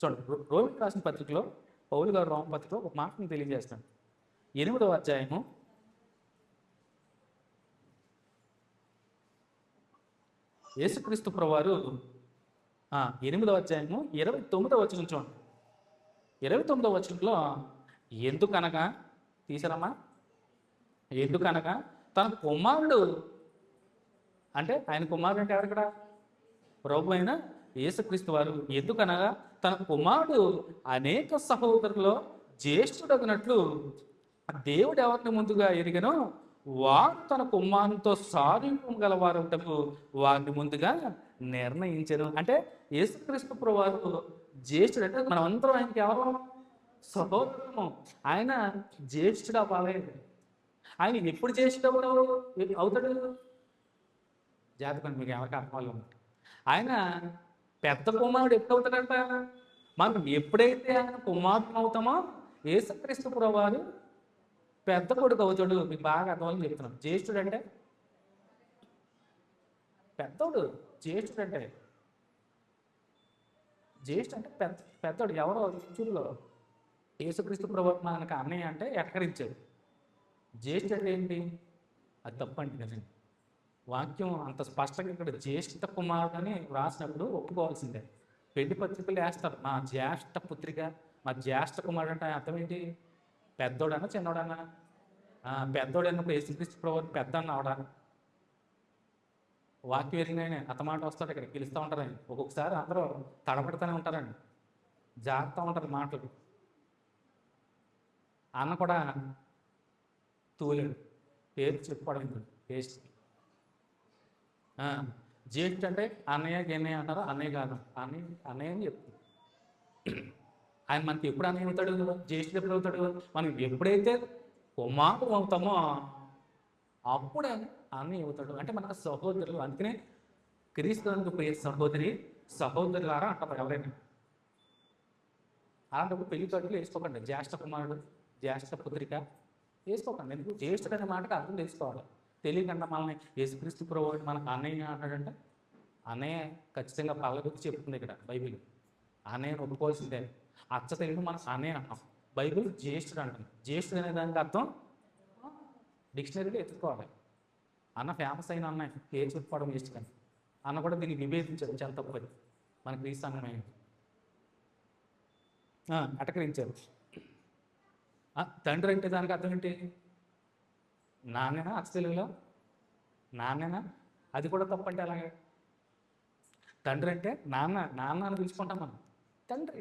చూడండి, రోమిలకు రాసిన పత్రికలో పౌలు గారు రోమ పత్రికలో ఒక మాటను తెలియజేస్తాడు. 8వ అధ్యాయము యేసుక్రీస్తు ప్రభువారు 8వ అధ్యాయము 29వ వచనం చూడండి. 29వ వచనంలో ఎందుకనగా తీసారమ్మా, ఎందుకనగా తన కుమారుడు, అంటే ఆయన కుమారుడు అంటే ఎవరిక్కడ? ప్రభు అయిన యేసుక్రీస్తు వారు. ఎందుకనగా తన కుమారుడు అనేక సహోదరుల్లో జ్యేష్ఠుడగినట్లు దేవుడు ఎవరిని ముందుగా ఎరిగనో వారు తన కుమారునితో సారూప్యం గలవారు వారిని ముందుగా నిర్ణయించను. అంటే యేసుక్రీస్తు ప్రభువారు జ్యేష్ఠుడు, అంటే మనం అందరం ఆయనకి ఎవరు? సహోదరము. ఆయన జ్యేష్ఠుడు అవ్వాలి. ఆయన ఎప్పుడు జ్యేష్ఠుడు అవుతాడు? జాతకం మీకు ఎవరికి అర్థం. ఆయన పెద్ద కుమారుడు ఎప్పుడు అవుతాడంట? మనం ఎప్పుడైతే ఆయన కుమారుడు అవుతామో యేసుక్రీస్తు ప్రభువారు పెద్ద కొడుకు అవుతాడు. మీకు బాగా అర్థమని చెప్తున్నాను. జ్యేష్ఠుడు అంటే పెద్దోడు. జ్యేష్ఠుడు అంటే పెద్దోడు. ఎవరో చూడులో యేసుక్రీస్తు ప్రభువారు మనకు అన్నయ్య అంటే ఎక్కరించాడు. జ్యేష్ఠుడు అంటే ఏంటి? అది తప్పండి కదండి. వాక్యం అంత స్పష్టంగా ఇక్కడ జ్యేష్ఠ కుమారుడు అని రాసినప్పుడు ఒప్పుకోవాల్సిందే. పెళ్లి పత్రికలు వేస్తారు, మా జ్యేష్ఠ పుత్రిక, మా జ్యేష్ఠ కుమారుడు అంటే అర్థం ఏంటి? పెద్దోడన్నా చిన్నోడన్నా? పెద్దోడు అన్నప్పుడు యేసుక్రీస్తు ప్రభువారు పెద్ద అన్నవాడా? వాక్యం ఎరిగిన అతమాట వస్తాడు, ఇక్కడ పిలుస్తూ ఉంటారు. ఆయన ఒక్కొక్కసారి అందరూ తడబడుతూనే ఉంటారండి, జాగ్రత్త ఉంటారు మాటలు. అన్న కూడా తూలేడు, పేరు చెప్పుకోవడం టేస్ట్. జ్యేష్ఠ అంటే అన్నయ్య గిన్నయ్య అంటారు. అన్నయ్య కాదు, అన్నయ్య అని చెప్తుంది. ఆయన మనకి ఎప్పుడు అన్నయ్య అవుతాడు? జ్యేష్ఠుడు ఎప్పుడు అవుతాడు? మనం ఎప్పుడైతే కుమారుడు అవుతామో అప్పుడే అన్నయ్య అవుతాడు. అంటే మనకు సహోదరులు. అందుకనే క్రీస్తునందు ప్రియ సహోదరులారా అంటారు ఎవరైనా. అలాంటప్పుడు పెళ్లి తోటలు వేసుకోకండి. జ్యేష్ఠ కుమారుడు, జ్యేష్ఠ పుత్రిక వేసుకోకండి. ఎందుకు? జ్యేష్ఠుడు అనే మాటకి అర్థం తెలుసుకోవాలి. తెలియకుండా మనల్ని యేసుక్రీస్తు ప్రభువారు మనకు అన్నయ్య అంటాడంటే, అన్నయ్య ఖచ్చితంగా పల్లగుర్తి చెప్తుంది ఇక్కడ బైబిల్. అన్నయ్యను ఒప్పుకోవాల్సిందే. అచ్చ తెలుగు మనకు అన్నయ్య అంటాం, బైబిల్ జ్యేష్ఠుడు అంటాం. జ్యేష్ఠుడు అనే దానికి అర్థం డిక్షనరీలో ఎత్తుకోవాలి. అన్న ఫేమస్ అయిన అన్నయ్య, పేరు చెప్పుకోవడం వేస్ట్. కానీ అన్న కూడా దీన్ని విభేదించారు, చాలా తప్పది. మన క్రీస్తాంగమైన అటకరించారు. తండ్రి అంటే దానికి అర్థం ఏంటి? నాన్నేనా? అచ్చ తెలుగులో నాన్నేనా? అది కూడా తప్పంటే అలాగే. తండ్రి అంటే నాన్న అని పిలుచుకుంటాం మనం. తండ్రి